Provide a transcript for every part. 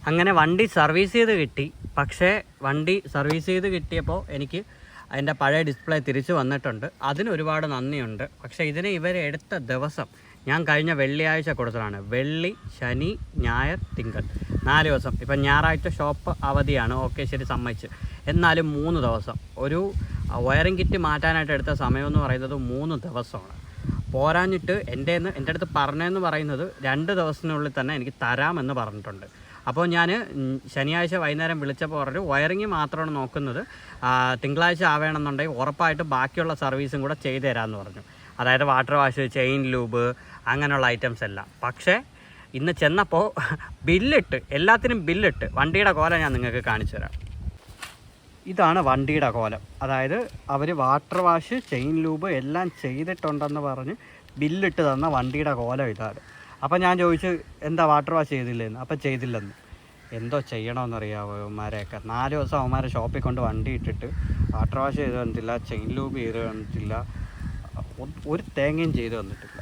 അങ്ങനെ വണ്ടി സർവീസ് ചെയ്ത് കിട്ടി. പക്ഷേ വണ്ടി സർവീസ് ചെയ്ത് കിട്ടിയപ്പോൾ എനിക്ക് അതിൻ്റെ പഴയ ഡിസ്പ്ലേ തിരിച്ചു വന്നിട്ടുണ്ട്. അതിന് ഒരുപാട് നന്ദിയുണ്ട്. പക്ഷേ ഇതിന് ഇവരെടുത്ത ദിവസം ഞാൻ കഴിഞ്ഞ വെള്ളിയാഴ്ച കൊടുത്തതാണ്. വെള്ളി, ശനി, ഞായർ, തിങ്കൾ 4 ദിവസം. ഇപ്പം ഞായറാഴ്ച ഷോപ്പ് അവധിയാണ്, ഓക്കെ ശരി സമ്മതിച്ച്. എന്നാലും 3 ദിവസം ഒരു വയറിംഗ് കിറ്റ് മാറ്റാനായിട്ട് എടുത്ത സമയമെന്ന് പറയുന്നത് 3 ദിവസമാണ്. പോരാഞ്ഞിട്ട് എൻ്റെ അടുത്ത് പറഞ്ഞതെന്ന് പറയുന്നത് 2 ദിവസത്തിനുള്ളിൽ തന്നെ എനിക്ക് തരാമെന്ന് പറഞ്ഞിട്ടുണ്ട്. അപ്പോൾ ഞാൻ ശനിയാഴ്ച വൈകുന്നേരം വിളിച്ചപ്പോൾ പറഞ്ഞു വയറിങ് മാത്രമാണ് നോക്കുന്നത്, തിങ്കളാഴ്ച ആവേണമെന്നുണ്ടെങ്കിൽ ഉറപ്പായിട്ട് ബാക്കിയുള്ള സർവീസും കൂടെ ചെയ്തു തരാമെന്ന് പറഞ്ഞു. അതായത് വാട്ടർ വാഷ്, ചെയിൻ ലൂബ്, അങ്ങനെയുള്ള ഐറ്റംസ് എല്ലാം. പക്ഷേ ഇന്ന് ചെന്നപ്പോൾ ബില്ലിട്ട്, എല്ലാത്തിനും ബില്ലിട്ട്. വണ്ടിയുടെ കോലം ഞാൻ നിങ്ങൾക്ക് കാണിച്ചു തരാം. ഇതാണ് വണ്ടിയുടെ കോലം. അതായത് അവർ വാട്ടർ വാഷ്, ചെയിൻ ലൂബ് എല്ലാം ചെയ്തിട്ടുണ്ടെന്ന് പറഞ്ഞ് ബില്ലിട്ട് തന്ന വണ്ടിയുടെ കോലം ഇതാണ്. അപ്പം ഞാൻ ചോദിച്ചു എന്താ വാട്ടർ വാഷ് ചെയ്തില്ലെന്ന്. അപ്പം ചെയ്തില്ലെന്ന്. എന്തോ ചെയ്യണമെന്നറിയാമോ അവന്മാരെയൊക്കെ. 4 ദിവസം അവന്മാരെ ഷോപ്പിൽ കൊണ്ട് വണ്ടി ഇട്ടിട്ട് വാട്ടർ വാഷ് ചെയ്ത് തന്നിട്ടില്ല, ചെയിൻ ലൂബ് ചെയ്ത് തന്നിട്ടില്ല, ഒരു തേങ്ങയും ചെയ്ത് തന്നിട്ടില്ല.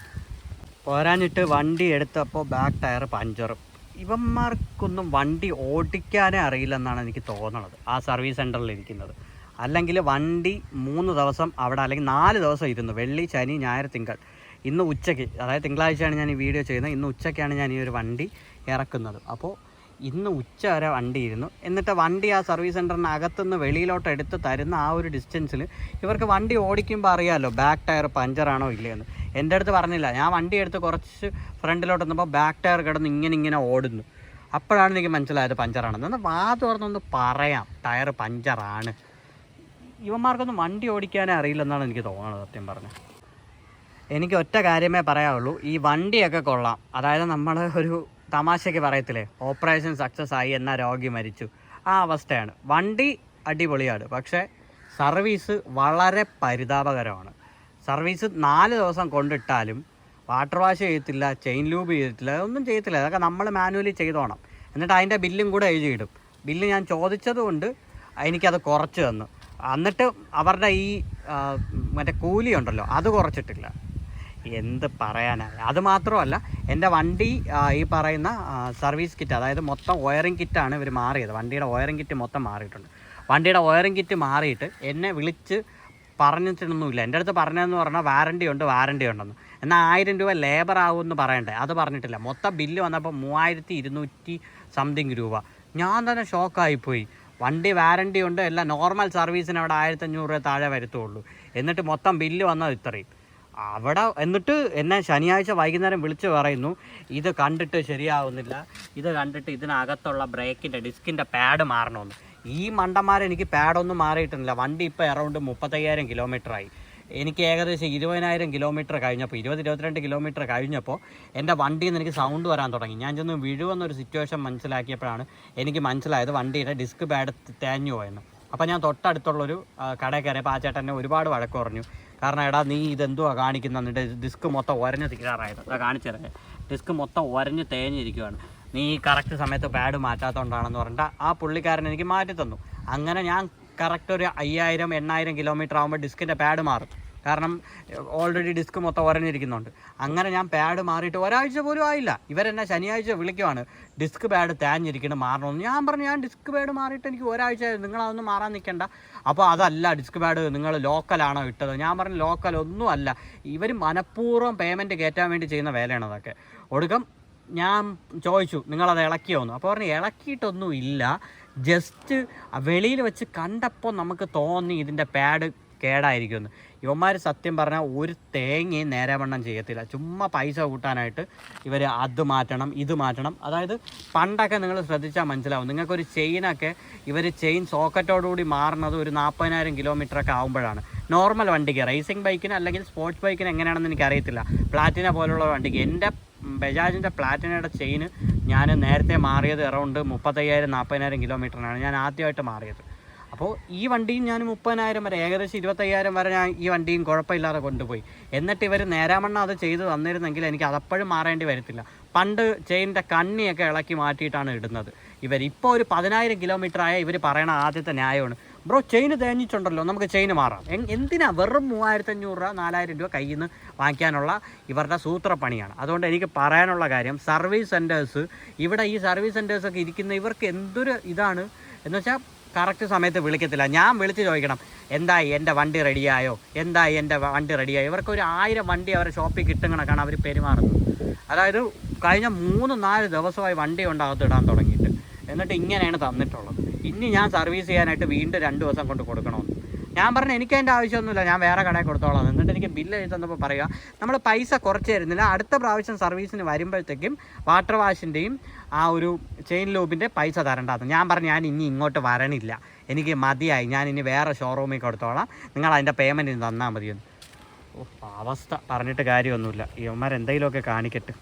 പോരാഞ്ഞിട്ട് വണ്ടി എടുത്തപ്പോൾ ബാക്ക് ടയർ പഞ്ചറും. ഇവന്മാർക്കൊന്നും വണ്ടി ഓടിക്കാനേ അറിയില്ലെന്നാണ് എനിക്ക് തോന്നണത്, ആ സർവീസ് സെൻറ്ററിൽ ഇരിക്കുന്നത്. അല്ലെങ്കിൽ വണ്ടി 3 ദിവസം അവിടെ, അല്ലെങ്കിൽ 4 ദിവസം ഇരുന്നു. വെള്ളി, ശനി, ഞായർ, തിങ്കൾ. ഇന്ന് ഉച്ചയ്ക്ക്, അതായത് തിങ്കളാഴ്ചയാണ് ഞാൻ ഈ വീഡിയോ ചെയ്യുന്നത്. ഇന്ന് ഉച്ചയ്ക്കാണ് ഞാൻ ഈ ഒരു വണ്ടി ഇറക്കുന്നത്. അപ്പോൾ ഇന്ന് ഉച്ച വരെ വണ്ടി ഇരുന്നു. എന്നിട്ട് വണ്ടി ആ സർവീസ് സെൻറ്ററിന് അകത്തുനിന്ന് വെളിയിലോട്ട് എടുത്ത് തരുന്ന ആ ഒരു ഡിസ്റ്റൻസിൽ ഇവർക്ക് വണ്ടി ഓടിക്കുമ്പോൾ അറിയാമല്ലോ ബാക്ക് ടയർ പഞ്ചറാണോ ഇല്ലയെന്ന്. എൻ്റെ അടുത്ത് പറഞ്ഞില്ല. ഞാൻ വണ്ടി എടുത്ത് കുറച്ച് ഫ്രണ്ടിലോട്ട് വന്നപ്പോൾ ബാക്ക് ടയർ കിടന്ന് ഇങ്ങനെ ഓടുന്നു. അപ്പോഴാണ് എനിക്ക് മനസ്സിലായത് പഞ്ചറാണെന്ന്. എന്നാൽ വാ തുറന്നൊന്ന് പറയാം ടയർ പഞ്ചറാണ്. ഇവന്മാർക്കൊന്നും വണ്ടി ഓടിക്കാനേ അറിയില്ലെന്നാണ് എനിക്ക് തോന്നുന്നത് സത്യം പറഞ്ഞാൽ. എനിക്ക് ഒറ്റ കാര്യമേ പറയാവുള്ളൂ, ഈ വണ്ടിയൊക്കെ കൊള്ളാം. അതായത് നമ്മൾ ഒരു തമാശയ്ക്ക് പറയത്തില്ലേ, ഓപ്പറേഷൻ സക്സസ് ആയി എന്നാൽ രോഗി മരിച്ചു, ആ അവസ്ഥയാണ്. വണ്ടി അടിപൊളിയാണ്, പക്ഷേ സർവീസ് വളരെ പരിതാപകരമാണ്. സർവീസ് 4 ദിവസം കൊണ്ടിട്ടാലും വാട്ടർ വാഷ് ചെയ്യത്തില്ല, ചെയിൻ ലൂബ് ചെയ്തിട്ടില്ല, ഒന്നും ചെയ്യത്തില്ല. അതൊക്കെ നമ്മൾ മാനുവലി ചെയ്തോണം. എന്നിട്ട് അതിൻ്റെ ബില്ലും കൂടെ എഴുതിയിടും. ബില്ല് ഞാൻ ചോദിച്ചതുകൊണ്ട് എനിക്കത് കുറച്ച് തന്നു. എന്നിട്ട് അവരുടെ ഈ മറ്റേ കൂലി ഉണ്ടല്ലോ അത് കുറച്ചിട്ടില്ല. എന്ത് പറയാനാണ്. അത് മാത്രമല്ല, എൻ്റെ വണ്ടി ഈ പറയുന്ന സർവീസ് കിറ്റ്, അതായത് മൊത്തം വയറിംഗ് കിറ്റാണ് ഇവർ മാറിയത്. വണ്ടിയുടെ വയറിംഗ് കിറ്റ് മൊത്തം മാറിയിട്ടുണ്ട്. വണ്ടിയുടെ വയറിംഗ് കിറ്റ് മാറിയിട്ട് എന്നെ വിളിച്ച് പറഞ്ഞിട്ടൊന്നുമില്ല. എൻ്റെ അടുത്ത് പറഞ്ഞതെന്ന് പറഞ്ഞാൽ വാറണ്ടി ഉണ്ടെന്ന്. എന്നാൽ 1000 രൂപ ലേബർ ആകുമെന്ന് പറയണ്ടേ, അത് പറഞ്ഞിട്ടില്ല. മൊത്തം ബില്ല് വന്നപ്പോൾ 3200 സംതിങ് രൂപ. ഞാൻ തന്നെ ഷോക്കായിപ്പോയി. വണ്ടി വാറണ്ടി ഉണ്ട്, എല്ലാം നോർമൽ സർവീസിന് അവിടെ 1500 രൂപ താഴെ വരത്തുള്ളൂ. എന്നിട്ട് മൊത്തം ബില്ല് വന്നത് ഇത്രയും. അവിടെ എന്നിട്ട് എന്നെ ശനിയാഴ്ച വൈകുന്നേരം വിളിച്ച് പറയുന്നു ഇത് കണ്ടിട്ട് ശരിയാവുന്നില്ല, ഇത് കണ്ടിട്ട് ഇതിനകത്തുള്ള ബ്രേക്കിൻ്റെ ഡിസ്കിൻ്റെ പാഡ് മാറണമെന്ന്. ഈ മണ്ടന്മാരെനിക്ക് പാഡൊന്നും മാറിയിട്ടില്ല. വണ്ടി ഇപ്പോൾ അറൗണ്ട് 35,000 കിലോമീറ്ററായി. എനിക്ക് ഏകദേശം 20,000 കിലോമീറ്റർ കഴിഞ്ഞപ്പോൾ, 20-22 കിലോമീറ്റർ കഴിഞ്ഞപ്പോൾ എൻ്റെ വണ്ടിയിൽ നിന്ന് എനിക്ക് സൗണ്ട് വരാൻ തുടങ്ങി. ഞാൻ ചെന്ന് വീഴുമെന്നൊരു സിറ്റുവേഷൻ മനസ്സിലാക്കിയപ്പോഴാണ് എനിക്ക് മനസ്സിലായത് വണ്ടിയുടെ ഡിസ്ക് പാഡ് തേഞ്ഞു പോയെന്ന്. അപ്പോൾ ഞാൻ തൊട്ടടുത്തുള്ളൊരു കടയിൽ കയറിയപ്പോൾ ആ ചേട്ടനെ ഒരുപാട് വഴക്ക് പറഞ്ഞു. കാരണം എടാ നീ ഇതെന്തുവാ കാണിക്കുന്നിട്ട് ഡിസ്ക് മൊത്തം ഉരഞ്ഞ് തീരാറായത്. അതാ കാണിച്ചത്, ഡിസ്ക് മൊത്തം ഉരഞ്ഞ് തേഞ്ഞിരിക്കുകയാണ്, നീ കറക്റ്റ് സമയത്ത് പാഡ് മാറ്റാത്തതുകൊണ്ടാണെന്ന് പറഞ്ഞിട്ട് ആ പുള്ളിക്കാരൻ എനിക്ക് മാറ്റി തന്നു. അങ്ങനെ ഞാൻ കറക്റ്റ് ഒരു 5000-8000 കിലോമീറ്റർ ആകുമ്പോൾ ഡിസ്കിൻ്റെ പാഡ് മാറും. കാരണം ഓൾറെഡി ഡിസ്ക് മൊത്തം ഉരഞ്ഞിരിക്കുന്നുണ്ട്. അങ്ങനെ ഞാൻ പാഡ് മാറിയിട്ട് ഒരാഴ്ച പോലും ആയില്ല. ഇവരെന്നെ ശനിയാഴ്ച വിളിക്കുവാണ് ഡിസ്ക് പാഡ് തേഞ്ഞിരിക്കണം മാറണമെന്ന്. ഞാൻ പറഞ്ഞു ഞാൻ ഡിസ്ക് പാഡ് മാറിയിട്ട് എനിക്ക് ഒരാഴ്ച, നിങ്ങളതൊന്നും മാറാൻ നിൽക്കണ്ട. അപ്പോൾ അതല്ല, ഡിസ്ക് പാഡ് നിങ്ങൾ ലോക്കലാണോ ഇട്ടത്? ഞാൻ പറഞ്ഞു ലോക്കൽ ഒന്നും അല്ല, ഇവർ മനഃപൂർവ്വം പേയ്മെൻറ്റ് കയറ്റാൻ വേണ്ടി ചെയ്യുന്ന വേലയാണ് അതൊക്കെ. ഒടുക്കം ഞാൻ ചോദിച്ചു നിങ്ങളത് ഇളക്കിയോന്ന്. അപ്പോൾ പറഞ്ഞു ഇളക്കിയിട്ടൊന്നും ഇല്ല, ജസ്റ്റ് വെളിയിൽ വെച്ച് കണ്ടപ്പോൾ നമുക്ക് തോന്നി ഇതിൻ്റെ പാഡ് കേടായിരിക്കുമെന്ന്. ഇവന്മാർ സത്യം പറഞ്ഞാൽ ഒരു തേങ്ങയും നേരെവണ്ണം ചെയ്യത്തില്ല. ചുമ്മാ പൈസ കൂട്ടാനായിട്ട് ഇവർ അത് മാറ്റണം ഇത് മാറ്റണം. അതായത് പണ്ടൊക്കെ നിങ്ങൾ ശ്രദ്ധിച്ചാൽ മനസ്സിലാവും, നിങ്ങൾക്കൊരു ചെയിനൊക്കെ ഇവർ ചെയിൻ സോക്കറ്റോടുകൂടി മാറുന്നത് ഒരു 40,000 കിലോമീറ്ററൊക്കെ ആകുമ്പോഴാണ്. നോർമൽ വണ്ടിക്ക്, റേസിംഗ് ബൈക്കിന് അല്ലെങ്കിൽ സ്പോർട്സ് ബൈക്കിന് എങ്ങനെയാണെന്ന് എനിക്കറിയത്തില്ല. പ്ലാറ്റിന പോലുള്ള വണ്ടിക്ക്, എൻ്റെ ബജാജിൻ്റെ പ്ലാറ്റിനയുടെ ചെയിന് ഞാൻ നേരത്തെ മാറിയത് അറൗണ്ട് 35,000-40,000 കിലോമീറ്ററിനാണ് ഞാൻ ആദ്യമായിട്ട് മാറിയത്. അപ്പോൾ ഈ വണ്ടിയും ഞാൻ 30,000 വരെ, ഏകദേശം 25,000 വരെ ഞാൻ ഈ വണ്ടിയും കുഴപ്പമില്ലാതെ കൊണ്ടുപോയി. എന്നിട്ട് ഇവർ നേരാമണ്ണം അത് ചെയ്ത് തന്നിരുന്നെങ്കിൽ എനിക്ക് അതപ്പോഴും മാറേണ്ടി വരത്തില്ല. പണ്ട് ചെയിനിൻ്റെ കണ്ണിയൊക്കെ ഇളക്കി മാറ്റിയിട്ടാണ് ഇടുന്നത് ഇവർ. ഇപ്പോൾ ഒരു 10,000 കിലോമീറ്റർ ആയ ഇവർ പറയണ ആദ്യത്തെ ന്യായമാണ് ബ്രോ ചെയിന് തേഞ്ഞിട്ടുണ്ടല്ലോ, നമുക്ക് ചെയിന് മാറാം. എന്തിനാ വെറും 3500 രൂപ 4000 രൂപ കയ്യിൽ നിന്ന് വാങ്ങിക്കാനുള്ള ഇവരുടെ സൂത്രപ്പണിയാണ്. അതുകൊണ്ട് എനിക്ക് പറയാനുള്ള കാര്യം, സർവീസ് സെൻറ്റേഴ്സ് ഇവിടെ ഈ സർവീസ് സെൻറ്റേഴ്സൊക്കെ ഇരിക്കുന്ന ഇവർക്ക് എന്തൊരു ഇതാണ് എന്ന് വെച്ചാൽ കറക്റ്റ് സമയത്ത് വിളിക്കത്തില്ല. ഞാൻ വിളിച്ച് ചോദിക്കണം എന്തായി എൻ്റെ വണ്ടി റെഡിയായോ, എന്തായി എൻ്റെ വണ്ടി റെഡിയായോ. ഇവർക്ക് ഒരു 1000 വണ്ടി അവരുടെ ഷോപ്പിൽ കിട്ടും കണക്കാണ് അവർ പെരുമാറുന്നത്. അതായത് കഴിഞ്ഞ 3-4 ദിവസമായി വണ്ടി കൊണ്ടകത്ത് ഇടാൻ തുടങ്ങിയിട്ട്, എന്നിട്ട് ഇങ്ങനെയാണ് തന്നിട്ടുള്ളത്. ഇനി ഞാൻ സർവീസ് ചെയ്യാനായിട്ട് വീണ്ടും 2 ദിവസം കൊണ്ട് കൊടുക്കണമെന്ന് ഞാൻ പറഞ്ഞു. എനിക്ക് അതിൻ്റെ ആവശ്യമൊന്നുമില്ല, ഞാൻ വേറെ കടയിൽ കൊടുത്തോളാം. എന്നിട്ട് എനിക്ക് ബില്ല് എഴുതി തന്നപ്പോൾ പറയുക നമ്മൾ പൈസ കുറച്ച് തരുന്നില്ല, അടുത്ത പ്രാവശ്യം സർവീസിന് വരുമ്പോഴത്തേക്കും വാട്ടർ വാഷിൻ്റെയും ആ ഒരു ചെയിൻ ലൂബിൻ്റെ പൈസ തരേണ്ടതെന്ന്. ഞാൻ പറഞ്ഞു ഞാൻ ഇനി ഇങ്ങോട്ട് വരണില്ല, എനിക്ക് മതിയായി, ഞാൻ ഇനി വേറെ ഷോറൂമിൽ കൊടുത്തോളാം, നിങ്ങൾ അതിൻ്റെ പേയ്മെൻറ്റ് തന്നാൽ മതിയെന്ന്. അവസ്ഥ പറഞ്ഞിട്ട് കാര്യമൊന്നുമില്ല. ഇവന്മാർ എന്തെങ്കിലുമൊക്കെ കാണിക്കട്ടെ.